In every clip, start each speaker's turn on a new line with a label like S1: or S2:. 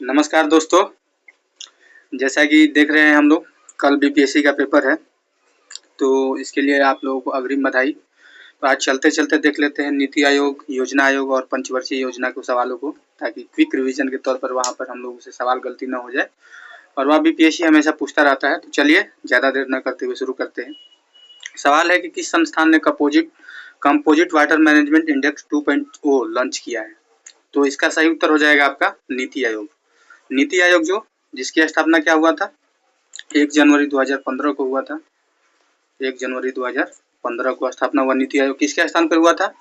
S1: नमस्कार दोस्तों, जैसा कि देख रहे हैं हम लोग कल बीपीएससी का पेपर है, तो इसके लिए आप लोगों को अग्रिम बधाई। तो आज चलते-चलते देख लेते हैं नीति आयोग, योजना आयोग और पंचवर्षीय योजना के सवालों को, ताकि क्विक रिवीजन के तौर पर वहाँ पर हम लोगों से सवाल गलती ना हो जाए और वह बीपीएससी हमेशा पूछता रहता है। तो चलिए ज़्यादा देर न करते हुए शुरू करते हैं। सवाल है कि किस संस्थान ने composite water management index 2.0 launch किया है? तो इसका सही उत्तर हो जाएगा आपका नीति आयोग। नीति आयोग जिसकी स्थापना क्या हुआ था? 1 जनवरी 2015 को हुआ था। 1 जनवरी 2015 को स्थापना हुआ। नीति आयोग किसके स्थान पर हुआ था?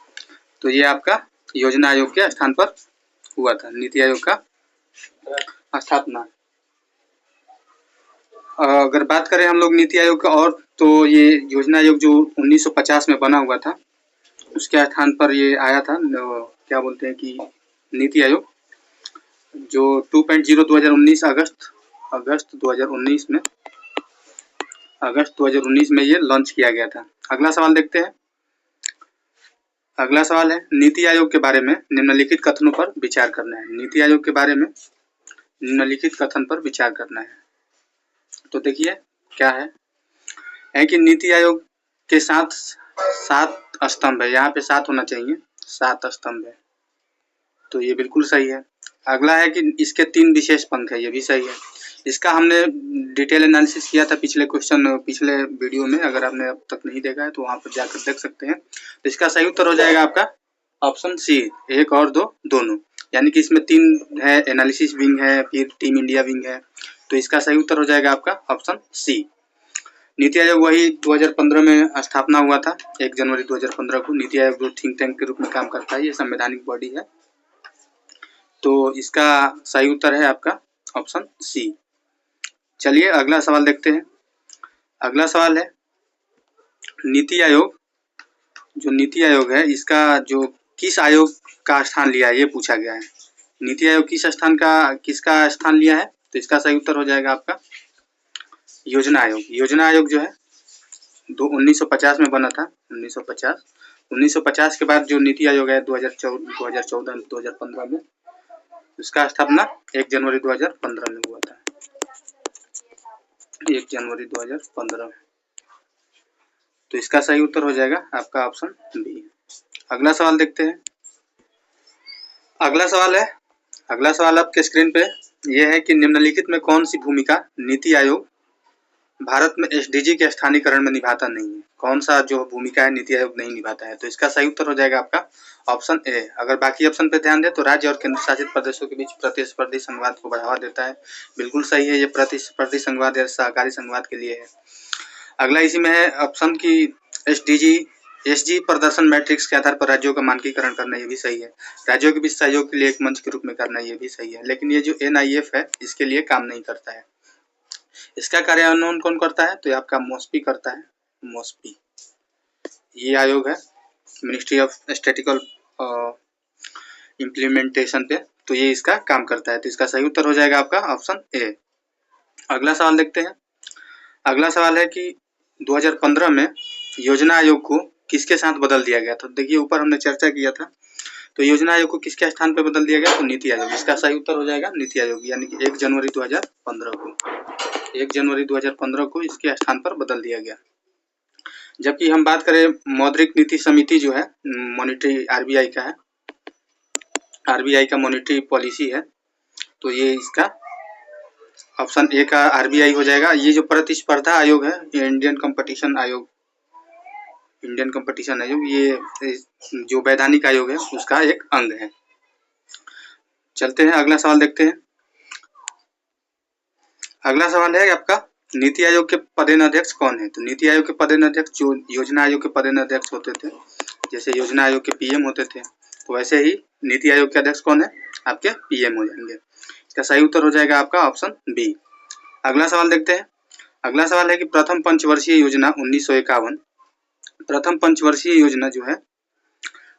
S1: तो ये आपका योजना आयोग के स्थान पर हुआ था नीति आयोग का स्थापना। अगर बात करें हम लोग नीति आयोग का, और तो ये योजना आयोग जो 1950 में बना हुआ था, उसके स्थान पर ये आया था। क्या बोलते हैं कि नीति आयोग जो 2.0 2019 अगस्त 2019 में ये लॉन्च किया गया था। अगला सवाल देखते हैं। अगला सवाल है नीति आयोग के बारे में निम्नलिखित कथनों पर विचार करना है। नीति आयोग के बारे में निम्नलिखित कथन पर विचार करना है। तो देखिए क्या है कि नीति आयोग के साथ 7 स्तंभ है। यहाँ पे 7 होना चाहिए, 7 स्तंभ है, तो ये बिल्कुल सही है। अगला है कि इसके 3 विशेष पंख है, ये भी सही है। इसका हमने डिटेल एनालिसिस किया था पिछले वीडियो में। अगर आपने अब तक नहीं देखा है तो वहाँ पर जाकर देख सकते हैं। तो इसका सही उत्तर हो जाएगा आपका ऑप्शन सी, 1 और 2 दोनों। यानी कि इसमें 3 है, एनालिसिस विंग है, फिर टीम इंडिया विंग है। तो इसका सही उत्तर हो जाएगा आपका ऑप्शन सी। नीति आयोग वही 2015 में स्थापना हुआ था, 1 जनवरी 2015 को। नीति आयोग जो थिंक टैंक के रूप में काम करता है, ये संवैधानिक बॉडी है। तो इसका सही उत्तर है आपका ऑप्शन सी। चलिए अगला सवाल देखते हैं। अगला सवाल है नीति आयोग है, इसका जो किस आयोग का स्थान लिया है, ये पूछा गया है। नीति आयोग किसका स्थान लिया है? तो इसका सही उत्तर हो जाएगा आपका योजना आयोग। योजना आयोग जो है 1950 में बना था। 1950 के बाद जो नीति आयोग है 2014-2015 में, उसका स्थापना 1 जनवरी 2015 में हुआ था। 1 जनवरी 2015 में। तो इसका सही उत्तर हो जाएगा आपका ऑप्शन बी। अगला सवाल देखते हैं। अगला सवाल आपके स्क्रीन पे यह है कि निम्नलिखित में कौन सी भूमिका नीति आयोग भारत में एसडीजी के स्थानीयकरण में निभाता नहीं है? कौन सा जो भूमिका है नीति आयोग नहीं निभाता है? तो इसका सही उत्तर हो जाएगा आपका ऑप्शन ए। अगर बाकी ऑप्शन पे ध्यान दें तो राज्य और केंद्र शासित प्रदेशों के बीच प्रतिस्पर्धी संघवाद को बढ़ावा देता है। बिल्कुल सही है, ये प्रतिस्पर्धी संघवाद या सहकारी संघवाद के लिए है। अगला इसी में है ऑप्शन की एसजी प्रदर्शन मैट्रिक्स के आधार पर राज्यों का मानकीकरण करना, ये भी सही है। राज्यों के बीच सहयोग के लिए एक मंच के रूप में करना, ये भी सही है। लेकिन ये जो एनआईएफ है, इसके लिए काम नहीं करता है। इसका कार्यान्वयन कौन करता है? तो ये आपका मॉस्पी करता है। मॉस्पी ये आयोग है, मिनिस्ट्री ऑफ स्टैटिकल इम्प्लीमेंटेशन पे, तो ये इसका काम करता है। तो इसका सही उत्तर हो जाएगा आपका ऑप्शन ए। अगला सवाल देखते हैं। अगला सवाल है कि 2015 में योजना आयोग को किसके साथ बदल दिया गया था? देखिए ऊपर हमने चर्चा किया था। तो योजना आयोग को किसके स्थान पर बदल दिया गया? तो नीति आयोग। इसका सही उत्तर हो जाएगा नीति आयोग, यानी कि 1 जनवरी 2015 को। 1 जनवरी 2015 को इसके स्थान पर बदल दिया गया। जबकि हम बात करें मौद्रिक नीति समिति जो है, मॉनिटरी आरबीआई का है, आरबीआई का मॉनिटरी पॉलिसी है, तो ये इसका ऑप्शन ए का आरबीआई हो जाएगा। ये जो प्रतिस्पर्धा आयोग है, ये इंडियन कंपटीशन आयोग, ये जो वैधानिक आयोग है उसका एक अंग है। चलते हैं अगला सवाल देखते हैं। अगला सवाल है आपका नीति आयोग के पदेनाध्यक्ष कौन है? तो नीति आयोग के पदेनाध्यक्ष जो योजना आयोग के पदेनाध्यक्ष होते थे, जैसे योजना आयोग के पीएम होते थे, तो वैसे ही नीति आयोग के अध्यक्ष कौन है? आपके पीएम हो जाएंगे। इसका सही उत्तर हो जाएगा आपका ऑप्शन बी। अगला सवाल देखते हैं। अगला सवाल है कि प्रथम पंचवर्षीय योजना 1951, प्रथम पंचवर्षीय योजना जो है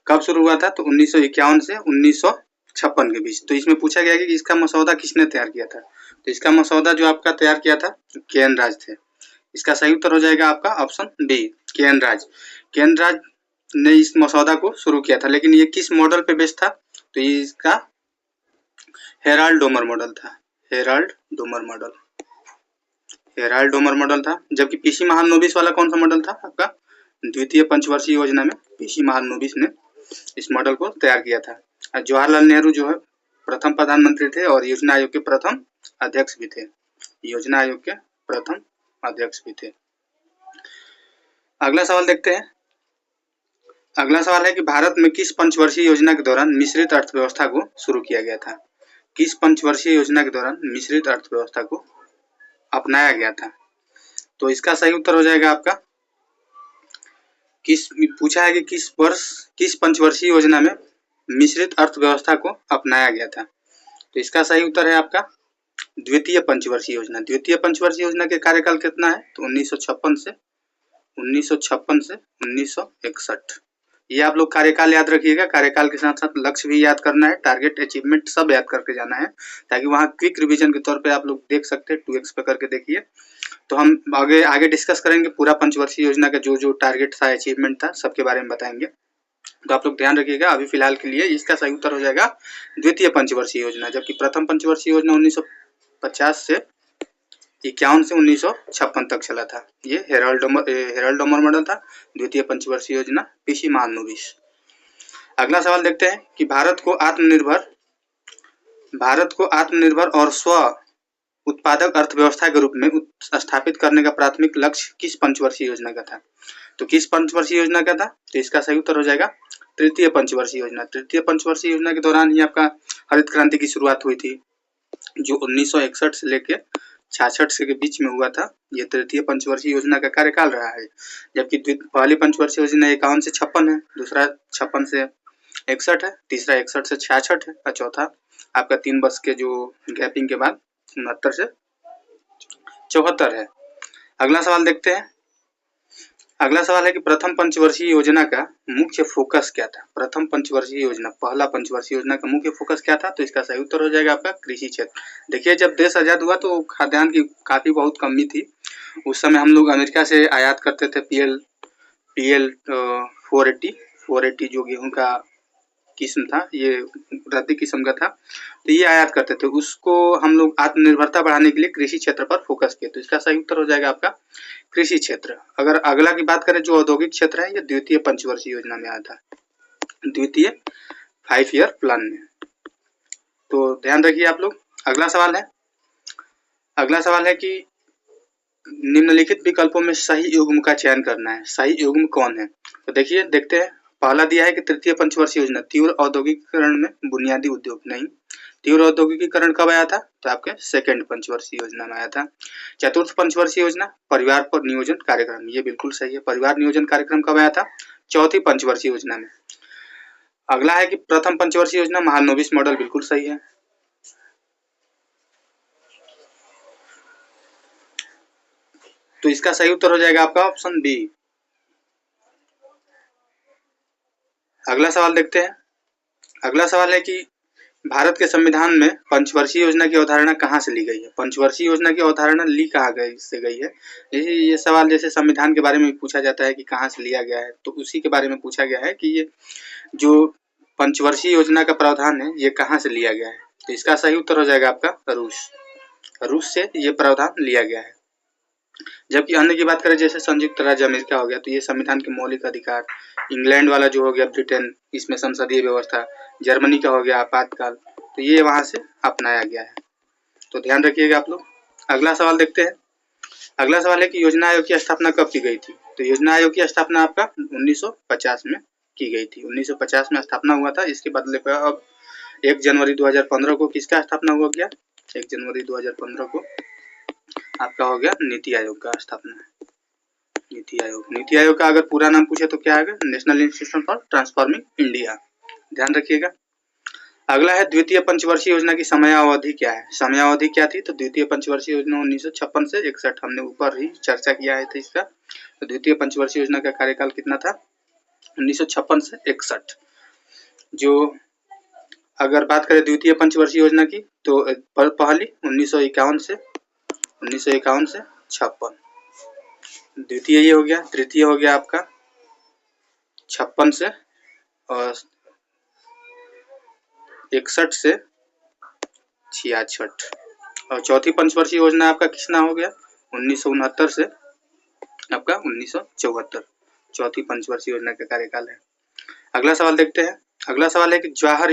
S1: कब शुरू हुआ था? तो 1951 से 1956 के बीच। तो इसमें पूछा गया कि इसका मसौदा किसने तैयार किया था? तो इसका मसौदा जो आपका तैयार किया था के.एन. राज थे। इसका सही उत्तर हो जाएगा आपका ऑप्शन बी, के.एन. राज। के.एन. राज ने इस मसौदा को शुरू किया था, लेकिन ये किस मॉडल पे बेस्ड था? तो ये इसका हेराल्ड डोमर मॉडल था, Herald Domar model, Herald Domar model था। जबकि पीसी महालनोबिस वाला कौन सा मॉडल था आपका? द्वितीय पंचवर्षीय योजना में पीसी महालनोबिस ने इस मॉडल को तैयार किया था। जवाहरलाल नेहरू जो है प्रथम प्रधानमंत्री थे और योजना आयोग के प्रथम अध्यक्ष भी थे, योजना आयोग के प्रथम अध्यक्ष भी थे। अगला सवाल देखते हैं। अगला सवाल है कि भारत में किस पंचवर्षीय योजना के दौरान मिश्रित अर्थव्यवस्था को शुरू किया गया था? किस पंचवर्षीय योजना के दौरान मिश्रित अर्थव्यवस्था को अपनाया गया था? तो इसका सही उत्तर हो जाएगा आपका पूछा है कि किस पंचवर्षीय योजना में मिश्रित अर्थव्यवस्था को अपनाया गया था। तो इसका सही उत्तर है आपका द्वितीय पंचवर्षीय योजना। द्वितीय पंचवर्षीय योजना के कार्यकाल कितना है? तो 1956 से 1961। ये आप लोग कार्यकाल याद रखिएगा। कार्यकाल के साथ साथ लक्ष्य भी याद करना है, टारगेट अचीवमेंट सब याद करके जाना है, ताकि वहाँ क्विक रिवीजन के तौर पे आप लोग देख सकते हैं। 2x पे करके देखिए। तो हम आगे डिस्कस करेंगे पूरा पंचवर्षीय योजना का जो टारगेट था, अचीवमेंट था, सबके बारे में बताएंगे। तो आप लोग ध्यान रखिएगा। अभी फिलहाल के लिए इसका सही उत्तर हो जाएगा द्वितीय पंचवर्षीय योजना। जबकि प्रथम पंचवर्षीय योजना 1950 से 51 से 1956 तक चला था। ये हेराल्ड डोमर मॉडल था। द्वितीय पंचवर्षीय योजना पीसी महालनोबिस। अगला सवाल देखते हैं कि भारत को आत्मनिर्भर और स्व उत्पादक अर्थव्यवस्था के रूप में स्थापित करने का प्राथमिक लक्ष्य किस पंचवर्षीय योजना का था? तो किस पंचवर्षीय योजना का था? तो इसका सही उत्तर हो जाएगा तृतीय पंचवर्षीय योजना। तृतीय पंचवर्षीय योजना के दौरान ही आपका हरित क्रांति की शुरुआत हुई थी, जो 1961 से लेके 66 के बीच में हुआ था। ये तृतीय पंचवर्षीय योजना का कार्यकाल रहा है। जबकि पहली पंचवर्षीय योजना 51 से 56 है, दूसरा 56 से 61 है, तीसरा 61 से 66 है और चौथा आपका 3 वर्ष के जो गैपिंग के बाद 69 से 74 है। अगला सवाल देखते हैं। अगला सवाल है कि प्रथम पंचवर्षीय योजना का मुख्य फोकस क्या था? प्रथम पंचवर्षीय योजना, पहला पंचवर्षीय योजना का मुख्य फोकस क्या था? तो इसका सही उत्तर हो जाएगा आपका कृषि क्षेत्र। देखिए, जब देश आजाद हुआ तो खाद्यान्न की काफी बहुत कमी थी। उस समय हम लोग अमेरिका से आयात करते थे PL 480 जो गेहूं का किस्म था, ये रद्दी किस्म का था, तो ये आयात करते थे। उसको हम लोग आत्मनिर्भरता बढ़ाने के लिए कृषि क्षेत्र पर फोकस किए। तो इसका सही उत्तर हो जाएगा आपका कृषि क्षेत्र। अगर अगला की बात करें, जो औद्योगिक क्षेत्र है, ये द्वितीय पंचवर्षीय योजना में आया था, द्वितीय 5 ईयर प्लान में। तो ध्यान रखिए आप लोग। अगला सवाल है कि निम्नलिखित विकल्पों में सही युग्म का चयन करना है। सही युग्म कौन है? तो देखते हैं। पहला दिया है कि तृतीय पंचवर्षीय योजना तीव्र औद्योगिकीकरण में बुनियादी उद्योग। नहीं, तीव्र औद्योगिकीकरण कब आया था? तो आपके सेकंड पंचवर्षीय योजना में आया था। चतुर्थ पंचवर्षीय योजना परिवार पर नियोजन कार्यक्रम, ये बिल्कुल सही है। परिवार नियोजन कार्यक्रम कब आया था? चौथी पंचवर्षीय योजना में। अगला है कि प्रथम पंचवर्षीय योजना महालनोबिस मॉडल, बिल्कुल सही है। तो इसका सही उत्तर हो जाएगा आपका ऑप्शन बी। अगला सवाल देखते हैं। अगला सवाल है कि भारत के संविधान में पंचवर्षीय योजना की अवधारणा कहाँ से ली गई है? पंचवर्षीय योजना की अवधारणा ली कहाँ से गई है? ये सवाल जैसे संविधान के बारे में पूछा जाता है कि कहाँ से लिया गया है, तो उसी के बारे में पूछा गया है कि ये जो पंचवर्षीय योजना का प्रावधान है, ये कहाँ से लिया गया है? तो इसका सही उत्तर हो जाएगा आपका रूस से ये प्रावधान लिया गया है। जबकि अन्य की बात करें, जैसे संयुक्त राज्य अमेरिका हो गया, तो ये संविधान के मौलिक अधिकार। इंग्लैंड वाला जो हो गया ब्रिटेन, इसमें संसदीय व्यवस्था। जर्मनी का हो गया आपातकाल, तो ये वहां से अपनाया गया है। तो ध्यान रखिएगा आप लोग। अगला सवाल देखते हैं। अगला सवाल है कि योजना आयोग की स्थापना कब की गई थी? तो योजना आयोग की स्थापना आपका 1950 में की गई थी। 1950 में स्थापना हुआ था। इसके बदले पर अब 1 जनवरी 2015 को किसका स्थापना हुआ गया? 1 जनवरी 2015 को आपका हो गया नीति आयोग का स्थापना। नीति आयोग का अगर पूरा नाम पूछे तो क्या आएगा? National institution for transforming India. ध्यान रखिएगा। अगला है द्वितीय पंचवर्षीय योजना की समयावधि क्या है? समयावधि क्या थी? तो द्वितीय पंचवर्षीय योजना 1956 से 61, हमने ऊपर ही चर्चा किया है इसका। तो द्वितीय पंचवर्षीय योजना का कार्यकाल कितना था? 1956 से 61। जो अगर बात करें द्वितीय पंचवर्षीय योजना की, तो पहली 1951 से 56। द्वितीय ये हो गया। तृतीय हो गया आपका 56 से और 61 से 66। और चौथी पंचवर्षीय योजना आपका कितना हो गया 1969 से आपका 1974। चौथी पंचवर्षीय योजना का कार्यकाल है। अगला सवाल देखते हैं। अगला सवाल है कि जवाहर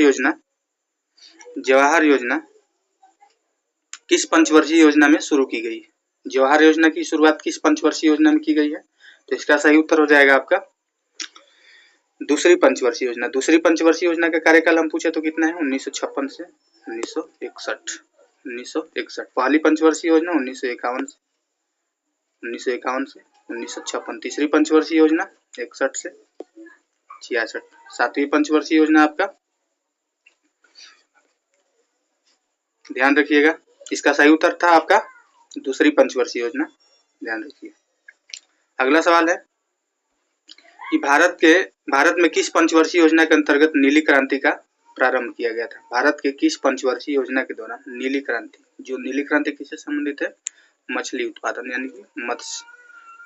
S1: योजना किस पंचवर्षीय योजना में शुरू की गई? जवाहर योजना की शुरुआत किस पंचवर्षीय योजना में की गई है? तो इसका सही उत्तर हो जाएगा आपका दूसरी पंचवर्षीय योजना। दूसरी पंचवर्षीय योजना का कार्यकाल हम पूछे तो कितना है 1956 से 1961। 1961। पहली पंचवर्षीय योजना 1951 से 1956। तीसरी पंचवर्षीय योजना 61 से 66। सातवीं पंचवर्षीय योजना आपका ध्यान रखिएगा, इसका सही उत्तर था आपका दूसरी पंचवर्षीय योजना, ध्यान रखिए। अगला सवाल है कि भारत में किस पंचवर्षीय योजना के अंतर्गत नीली क्रांति का प्रारंभ किया गया था? भारत के किस पंचवर्षीय योजना के दौरान नीली क्रांति, जो नीली क्रांति किससे संबंधित है? मछली उत्पादन यानी कि मत्स्य।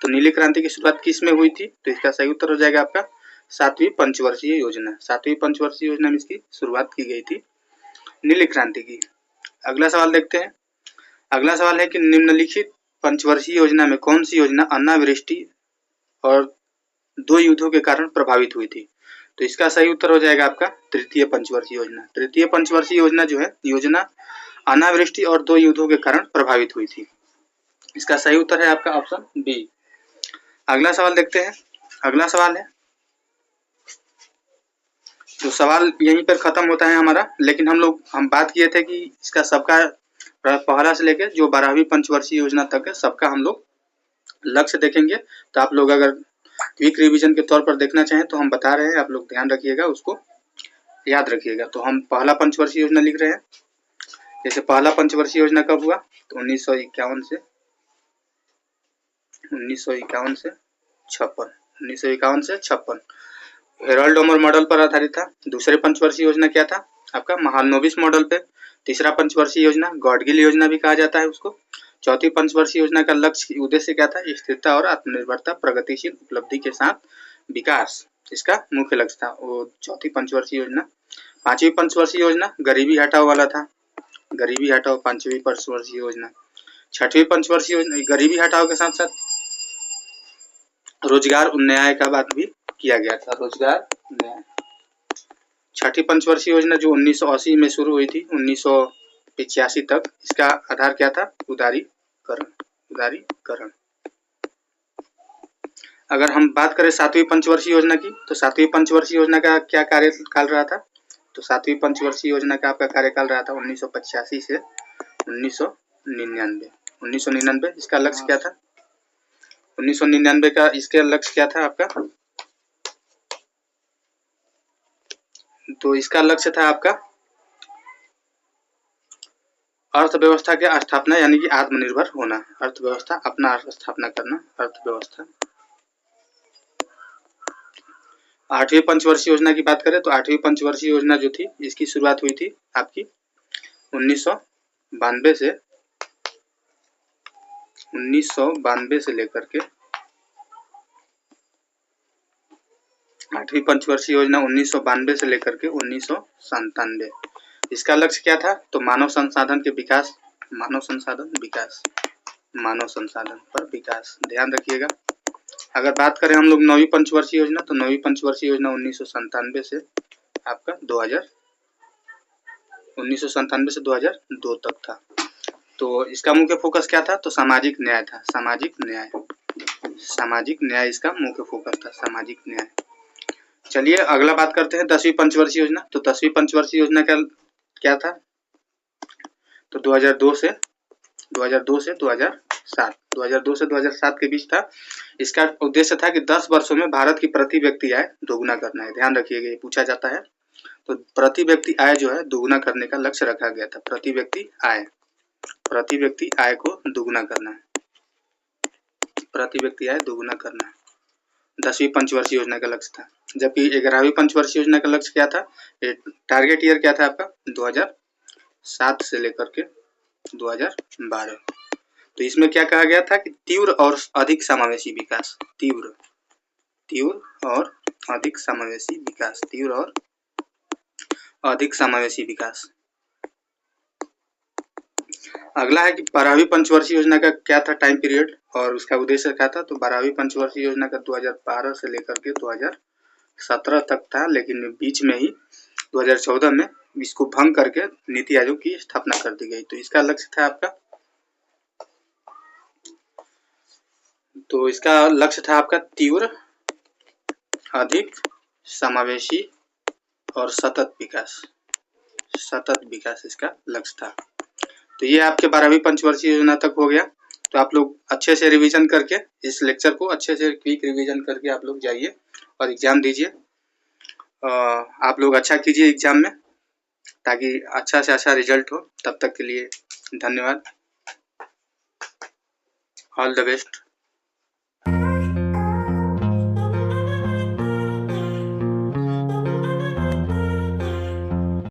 S1: तो नीली क्रांति की शुरुआत किस में हुई थी? तो इसका सही उत्तर हो जाएगा आपका सातवीं पंचवर्षीय योजना। सातवीं पंचवर्षीय योजना में इसकी शुरुआत की गई थी नीली क्रांति की। अगला सवाल देखते हैं। अगला सवाल है कि निम्नलिखित पंचवर्षीय योजना में कौन सी योजना अनावृष्टि और 2 युद्धों के कारण प्रभावित हुई थी? तो इसका सही उत्तर हो जाएगा आपका तृतीय पंचवर्षीय योजना। तृतीय पंचवर्षीय योजना जो है योजना अनावृष्टि और 2 युद्धों के कारण प्रभावित हुई थी। इसका सही उत्तर है आपका ऑप्शन बी। अगला सवाल देखते हैं। अगला सवाल है, तो सवाल यहीं पर खत्म होता है हमारा, लेकिन हम बात किए थे कि इसका सबका पहला से लेकर जो 12वीं पंचवर्षीय योजना तक है सबका हम लोग लक्ष्य देखेंगे। तो आप लोग अगर क्विक रिवीजन के तौर पर देखना चाहें तो हम बता रहे हैं, आप लोग ध्यान रखिएगा, उसको याद रखिएगा। तो हम पहला पंचवर्षीय योजना लिख रहे हैं। जैसे पहला पंचवर्षीय योजना कब हुआ? तो 1951 से 56। हेरोल्ड ओमर मॉडल पर आधारित था। दूसरे पंचवर्षीय योजना क्या था आपका? महालनोबिस मॉडल पे। तीसरा पंचवर्षीय योजना गॉडगिल योजना भी कहा जाता है उसको। चौथी पंचवर्षीय योजना का लक्ष्य उद्देश्य क्या था? स्थिरता और आत्मनिर्भरता, प्रगतिशील उपलब्धि के साथ विकास, इसका मुख्य लक्ष्य था वो चौथी पंचवर्षीय योजना। पांचवी पंचवर्षीय योजना गरीबी हटाओ वाला था, गरीबी हटाओ पांचवी पंचवर्षीय योजना। छठवीं पंचवर्षीय योजना गरीबी हटाओ के साथ साथ रोजगार उन्नयन का बात भी किया गया था, रोजगार उन्नयन। छठी पंचवर्षीय योजना जो 1980 में शुरू हुई थी 1985 तक, इसका आधार क्या था? उदारीकरण। अगर हम बात करें सातवीं पंचवर्षीय योजना की, तो सातवीं पंचवर्षीय योजना का क्या कार्यकाल रहा था? तो सातवीं पंचवर्षीय योजना का आपका कार्यकाल रहा था 1985 से 1999। 1999 इसका लक्ष्य क्या था? 1999 का इसका लक्ष्य क्या था आपका? तो इसका लक्ष्य था आपका अर्थव्यवस्था के स्थापना यानी कि आत्मनिर्भर होना, अर्थव्यवस्था अपना स्थापना करना, अर्थव्यवस्था। आठवीं पंचवर्षीय योजना की बात करें तो आठवीं पंचवर्षीय योजना जो थी इसकी शुरुआत हुई थी आपकी 1992 से लेकर के आठवीं पंचवर्षीय योजना 1992 से लेकर के 1997। इसका लक्ष्य क्या था? तो मानव संसाधन के विकास, मानव संसाधन पर विकास, ध्यान रखिएगा। अगर बात करें हम लोग नौवीं पंचवर्षीय योजना, तो नौवीं पंचवर्षीय योजना 1997 से आपका 1997 से 2002 तक था। तो इसका मुख्य फोकस क्या था? तो सामाजिक न्याय था, सामाजिक न्याय इसका मुख्य फोकस था, सामाजिक न्याय। चलिए अगला बात करते हैं 10वीं पंचवर्षीय योजना। तो 10वीं पंचवर्षीय योजना का क्या था? तो 2002 से 2007 के बीच था। इसका उद्देश्य था कि 10 वर्षों में भारत की प्रति व्यक्ति आय दोगुना करना है। ध्यान रखिएगा, ये पूछा जाता है। तो प्रति व्यक्ति आय जो है दोगुना करने का लक्ष्य रखा गया था। प्रति व्यक्ति आय को दोगुना करना है, प्रति व्यक्ति आय दोगुना करना 10वीं पंचवर्षीय योजना का लक्ष्य था। जबकि 11वीं पंचवर्षीय योजना का लक्ष्य क्या था? टारगेट ईयर क्या था आपका? 2007 से लेकर के 2012। तो इसमें क्या कहा गया था कि तीव्र और अधिक समावेशी विकास, तीव्र और अधिक समावेशी विकास। अगला है कि 12वीं पंचवर्षीय योजना का क्या था टाइम पीरियड और उसका उद्देश्य क्या था। तो 12वीं पंचवर्षीय योजना का 2012 से लेकर के 2017 तक था, लेकिन बीच में ही 2014 में इसको भंग करके नीति आयोग की स्थापना कर दी गई। तो इसका लक्ष्य था आपका, तीव्र, अधिक समावेशी और सतत विकास इसका लक्ष्य था। तो ये आपके 12वीं पंचवर्षीय योजना तक हो गया। तो आप लोग अच्छे से रिवीजन करके इस लेक्चर को अच्छे से क्विक रिवीजन करके आप लोग जाइए और एग्जाम दीजिए। आप लोग अच्छा कीजिए एग्जाम में ताकि अच्छा से अच्छा रिजल्ट हो। तब तक के लिए धन्यवाद। All the best.